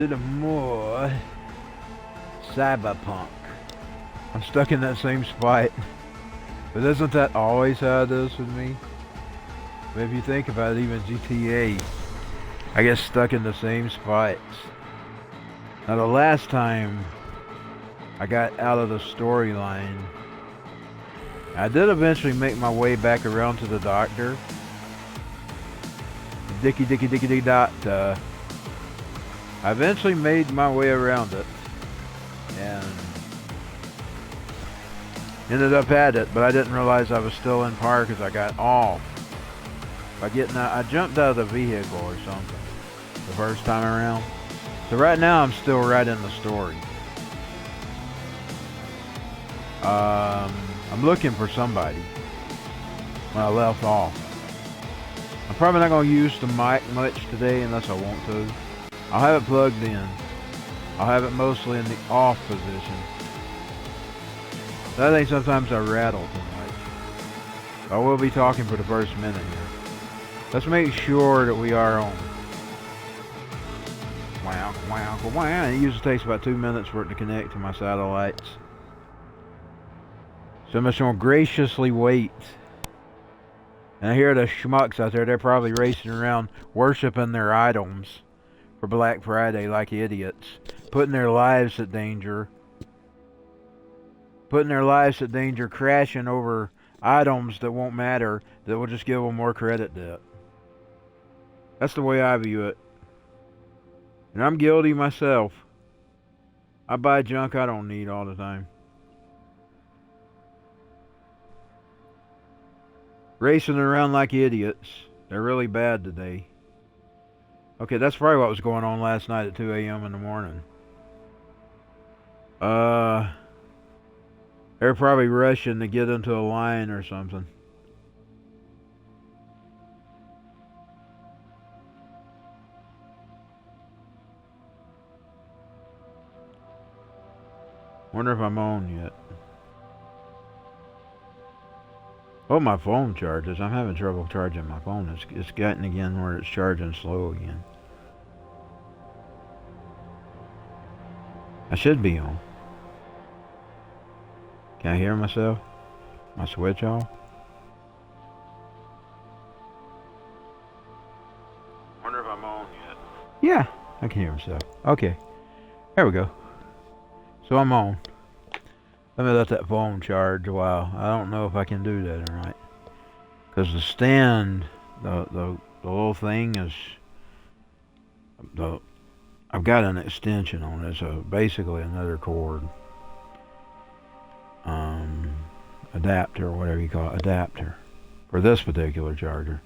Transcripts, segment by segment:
little more Cyberpunk. I'm stuck in that same spot. But isn't that always how it is with me? But if you think about it, even GTA, I get stuck in the same spots. Now the last time I got out of the storyline, I did eventually make my way back around to the doctor. Dicky doctor. I eventually made my way around it and ended up at it, but I didn't realize I was still in park as I got off. By getting out, I jumped out of the vehicle or something the first time around. So right now I'm still right in the story. I'm looking for somebody when I left off. I'm probably not going to use the mic much today unless I want to. I'll have it plugged in. I'll have it mostly in the off position. I think sometimes I rattle too much. I will be talking for the first minute here. Let's make sure that we are on. Wow, wow, wow. It usually takes about 2 minutes for it to connect to my satellites. So I'm just going to graciously wait. And I hear the schmucks out there, they're probably racing around worshiping their items for Black Friday like idiots. Putting their lives at danger. Crashing over items that won't matter, that will just give them more credit debt. That's the way I view it. And I'm guilty myself. I buy junk I don't need all the time. Racing around like idiots. They're really bad today. Okay, that's probably what was going on last night at 2 a.m. in the morning. They're probably rushing to get into a line or something. Wonder if I'm on yet. Oh, my phone charges. I'm having trouble charging my phone. It's gotten again where it's charging slow again. I should be on. Can I hear myself? My switch off? Wonder if I'm on yet. Yeah, I can hear myself. Okay. There we go. So I'm on. Let me let that phone charge a while. I don't know if I can do that or not. Because the stand, the little thing is... I've got an extension on it, so basically another cord. Adapter, or whatever you call it, adapter. For this particular charger.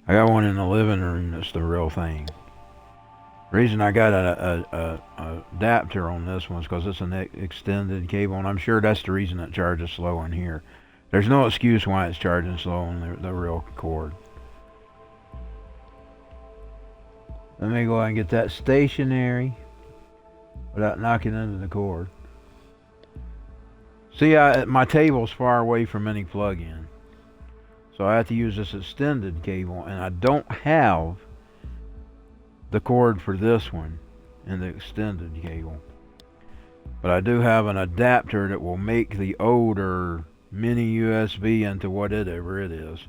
I got one in the living room that's the real thing. The reason I got a adapter on this one is because it's an extended cable, and I'm sure that's the reason it charges slow in here. There's no excuse why it's charging slow on the real cord. Let me go ahead and get that stationary without knocking into the cord. See, my table's far away from any plug-in, so I have to use this extended cable, and I don't have the cord for this one in the extended cable. But I do have an adapter that will make the older mini USB into whatever it is.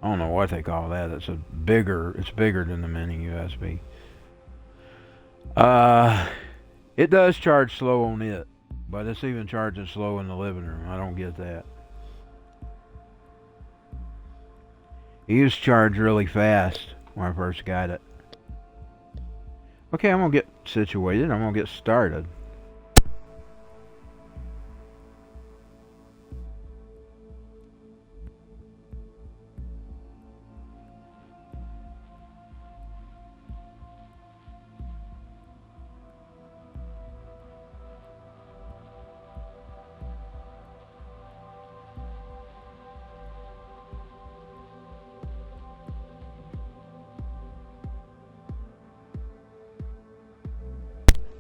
I don't know what they call that. It's bigger than the mini USB. It does charge slow on it, but it's even charging slow in the living room. I don't get that. It used to charge really fast when I first got it. Okay, I'm going to get situated. I'm going to get started.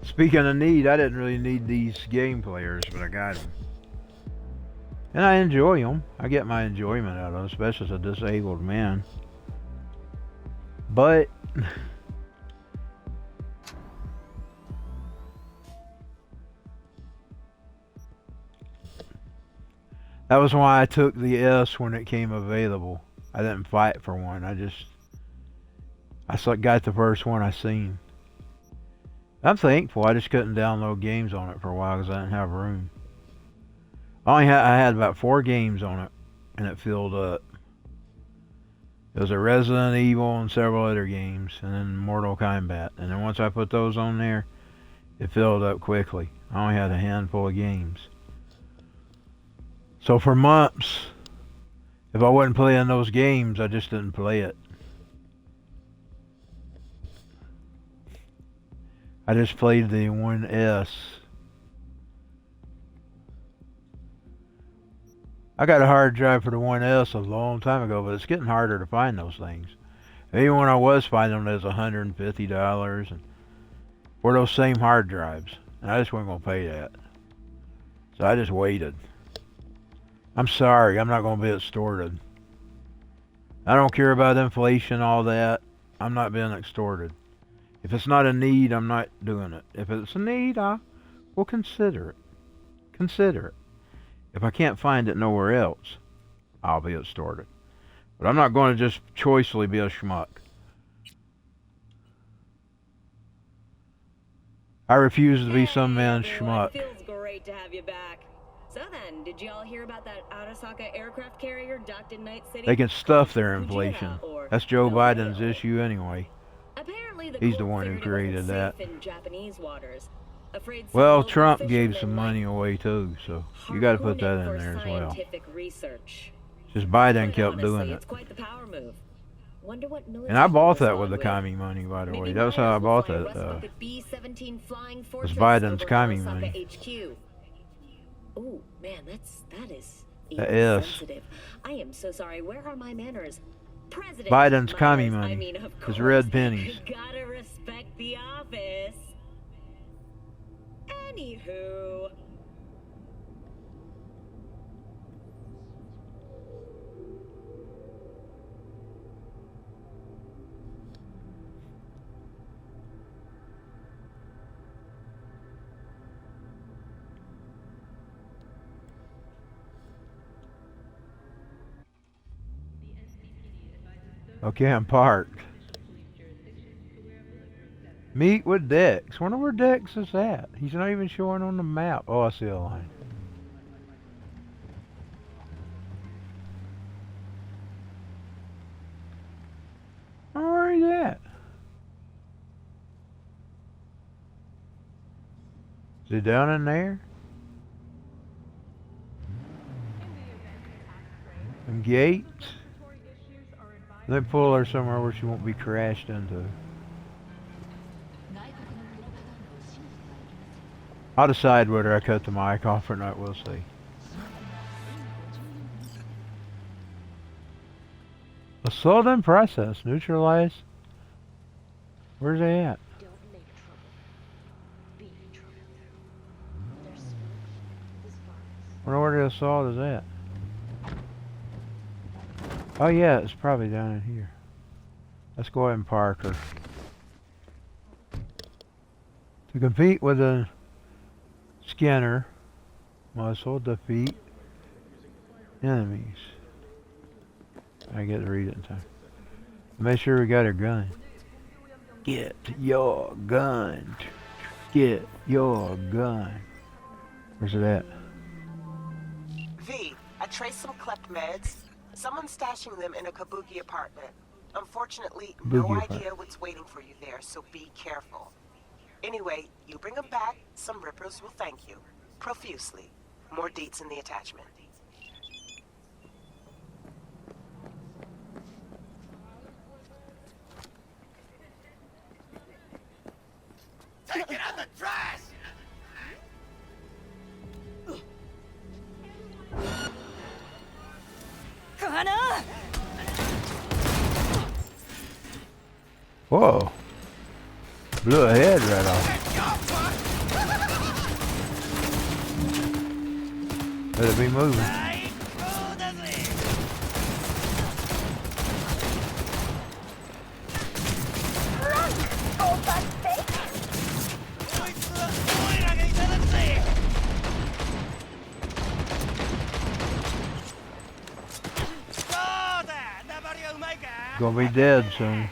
Speaking of need, I didn't really need these game players, but I got them. And I enjoy them. I get my enjoyment out of them, especially as a disabled man. But That was why I took the S when it came available. I didn't fight for one. I got the first one I seen. I'm thankful I just couldn't download games on it for a while because I didn't have room. I had about 4 games on it, and it filled up. It was a Resident Evil and several other games, and then Mortal Kombat. And then once I put those on there, it filled up quickly. I only had a handful of games. So for months, if I wasn't playing those games, I just didn't play it. I just played the 1S. I got a hard drive for the 1S a long time ago, but it's getting harder to find those things. Even when I was finding them, it was $150 and for those same hard drives. And I just wasn't going to pay that. So I just waited. I'm sorry, I'm not going to be extorted. I don't care about inflation, all that. I'm not being extorted. If it's not a need, I'm not doing it. If it's a need, I will consider it. Consider it. If I can't find it nowhere else, I'll be extorted. But I'm not going to just choicely be a schmuck. I refuse to be some man's schmuck. It feels great to have you back. So then, did you all hear about that Arasaka aircraft carrier docked in Night City? They can stuff their inflation. That's Joe Biden's issue anyway. Apparently, He's the one who created that. in Japanese waters. Well, Trump gave some money away too, so you got to put that in there as well. Just Biden kept doing it. And I bought that with the commie money, by the way. That was how I bought that. It was Biden's commie money. Oh man, that is insensitive. I am so sorry. Where are my manners? President Biden's commie money. His red pennies. Gotta respect the office. Anywho. Okay, I'm parked. Meet with Dex. Wonder where Dex is at. He's not even showing on the map. Oh, I see a line. Oh, where is he at? Is he down in there? Them gates? Let me pull her somewhere where she won't be crashed into. I'll decide whether I cut the mic off or not, we'll see. Assault in process, neutralize. Where's they at? I wonder where the assault is at. Oh yeah, it's probably down in here. Let's go ahead and park her. To compete with a scanner, muscle, defeat enemies. I get to read it in time. Make sure we got her gun. Get your gun. Get your gun. Where's it at? V, I traced some cleft meds. Someone's stashing them in a Kabuki apartment. Unfortunately, no idea what's waiting for you there, so be careful. Anyway, you bring them back, some rippers will thank you. Profusely. More deets in the attachment. Take it out the trash! Whoa. Blew a head right off. Better be moving. Gonna be dead soon.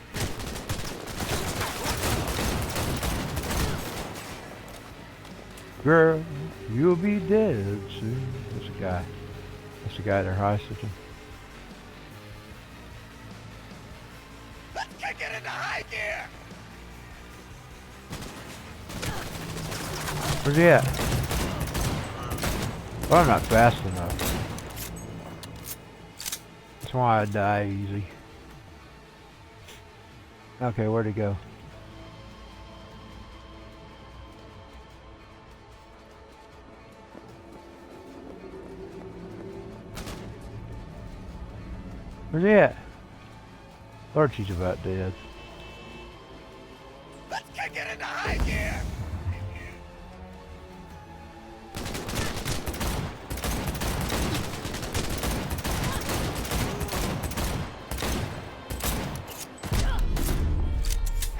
Girl, you'll be dead soon. That's the guy. That's the guy they're hostage. Let's kick it into high gear! Where's he at? Well, I'm not fast enough. That's why I die easy. Okay, where'd he go? Where's he at? Lord, she's about dead. Let's kick it into high gear!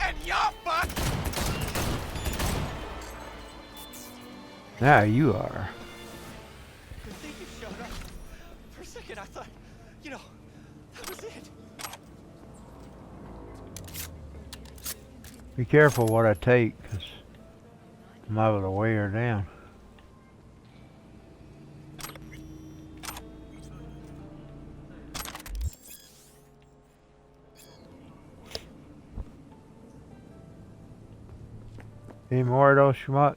And you're fucked! Now you are. The thing you showed up. For a second, I thought, you know, that was it. Be careful what I take, because I'm liable to weigh her down. Any more of those schmucks?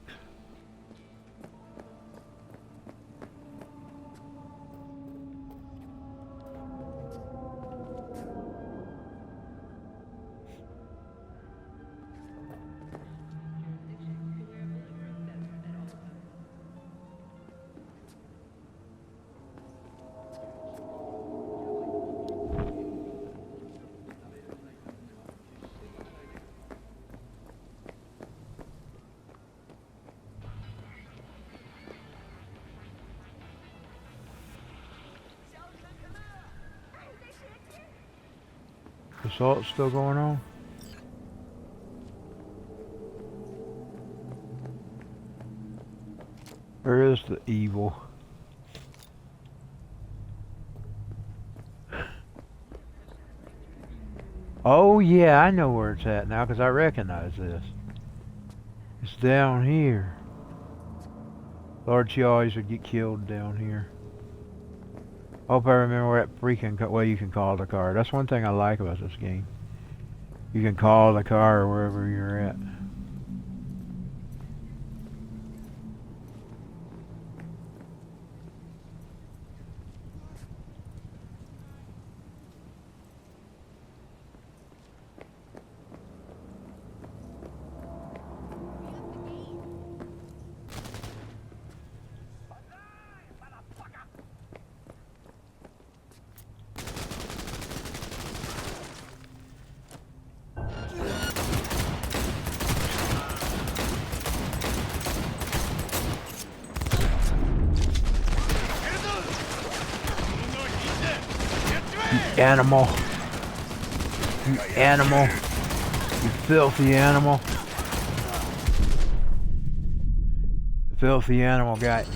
Assault's still going on? Where is the evil? Oh yeah, I know where it's at now because I recognize this. It's down here. Lord, she always would get killed down here. Hope I remember where that freaking well, you can call the car. That's one thing I like about this game. You can call the car wherever you're at. Animal. You animal. You filthy animal. The filthy animal got you.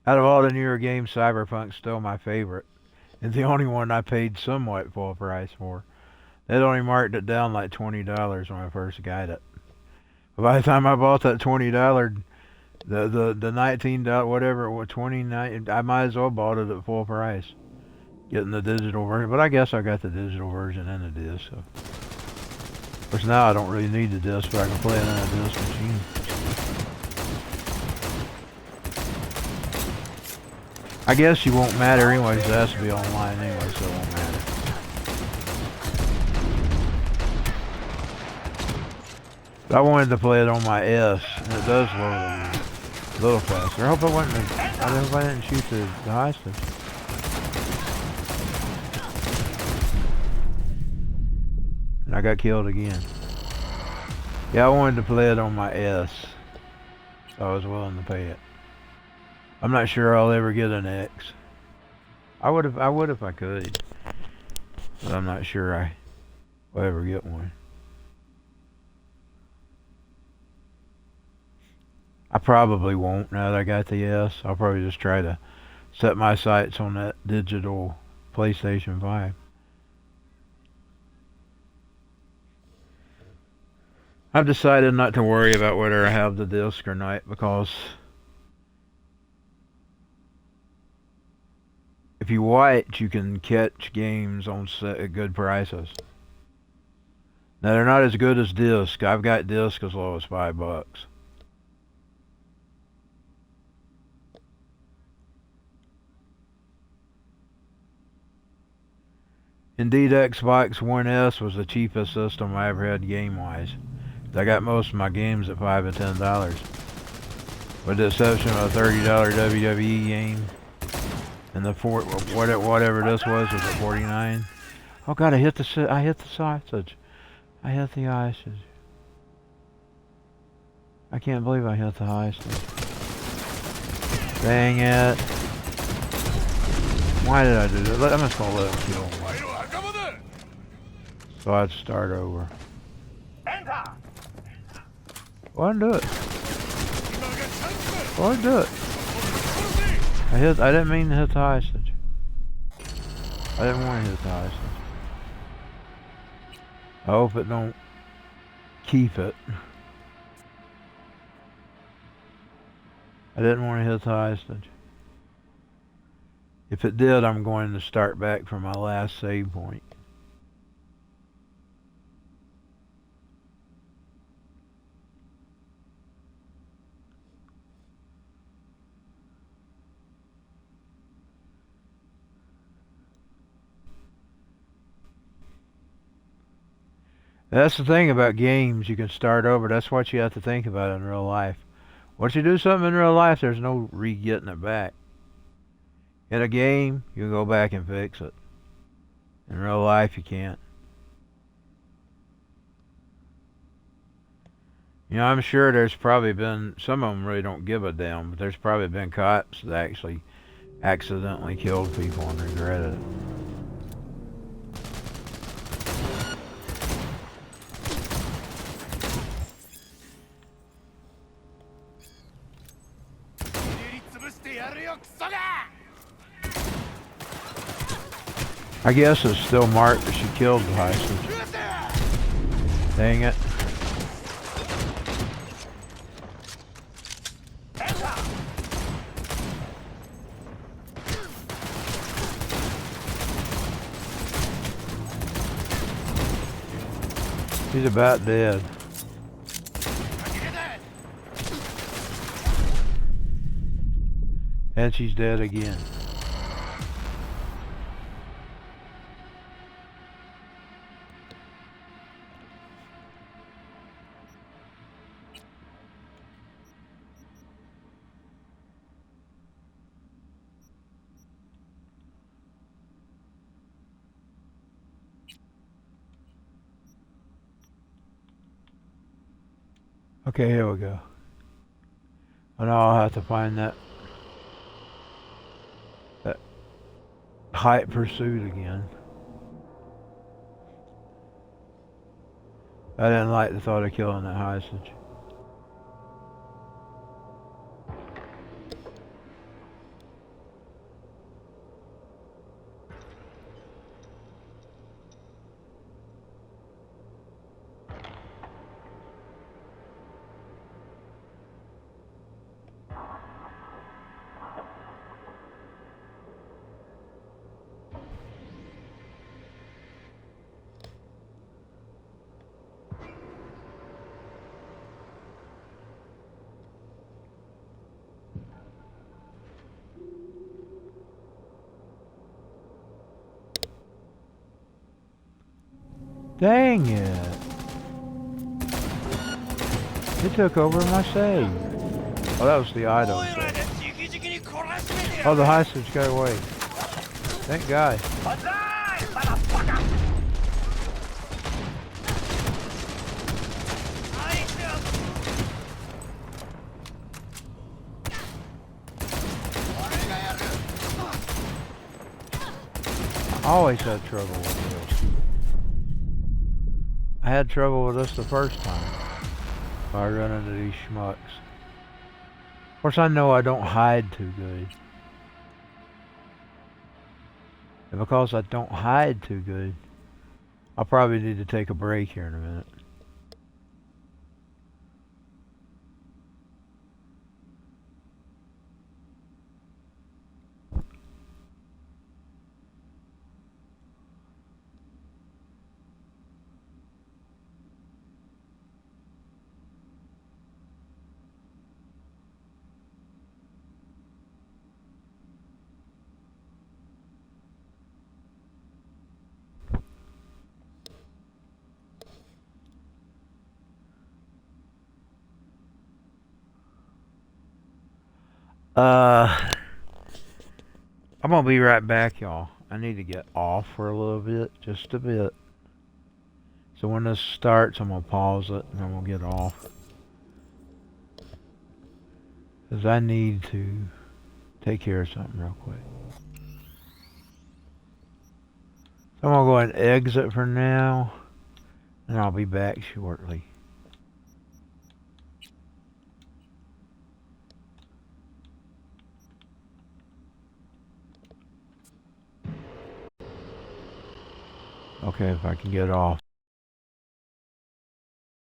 Out of all the newer games, Cyberpunk's still my favorite. And the only one I paid somewhat full price for. They'd only marked it down like $20 when I first got it. But by the time I bought that $20, the $19 whatever it was, 29, I might as well bought it at full price. Getting the digital version, but I guess I got the digital version and the disc. So, of course now I don't really need the disc, but I can play it on a disc machine. I guess you won't matter anyways, it has to be online anyway, so it won't matter. But I wanted to play it on my S, and it does load a little faster. I hope I didn't shoot the hostage. And I got killed again. Yeah, I wanted to play it on my S, so I was willing to pay it. I'm not sure I'll ever get an X. I would if I could, but I'm not sure I will ever get one. I probably won't now that I got the S. I'll probably just try to set my sights on that digital PlayStation 5. I've decided not to worry about whether I have the disc or not, because if you watch, you can catch games on at good prices. Now, they're not as good as disc. I've got disc as low as $5. Indeed, Xbox One S was the cheapest system I ever had game-wise. I got most of my games at $5 and $10, with the exception of a $30 WWE game, and the whatever this was at $49. Oh God, I hit the sausage. I hit the hostage. I can't believe I hit the hostage. Dang it! Why did I do that? I'm just gonna let him kill me. So I'd start over. Go ahead and do it. Go ahead and do it. I didn't mean to hit the hostage. I didn't want to hit the hostage. I hope it don't keep it. I didn't want to hit the hostage. If it did, I'm going to start back from my last save point. That's the thing about games, you can start over. That's what you have to think about in real life. Once you do something in real life, there's no re-getting it back. In a game, you can go back and fix it. In real life, you can't. You know, I'm sure there's probably been, some of them really don't give a damn, but there's probably been cops that actually accidentally killed people and regretted it. I guess it's still marked that she killed the hostage. Dang it. She's about dead. And she's dead again. Okay, here we go. And now I'll have to find that height pursuit again. I didn't like the thought of killing that hostage. Dang it. He took over my save. Oh, that was the item. Oh, the hostage got away. Thank God. I always had trouble with this. I had trouble with this the first time. I run into these schmucks. Of course, I know I don't hide too good. And because I don't hide too good, I'll probably need to take a break here in a minute. I'm gonna be right back, y'all. I need to get off for a little bit, just a bit. So when this starts, I'm gonna pause it and I'm gonna get off. Because I need to take care of something real quick. So I'm gonna go ahead and exit for now, and I'll be back shortly. Okay, if I can get off.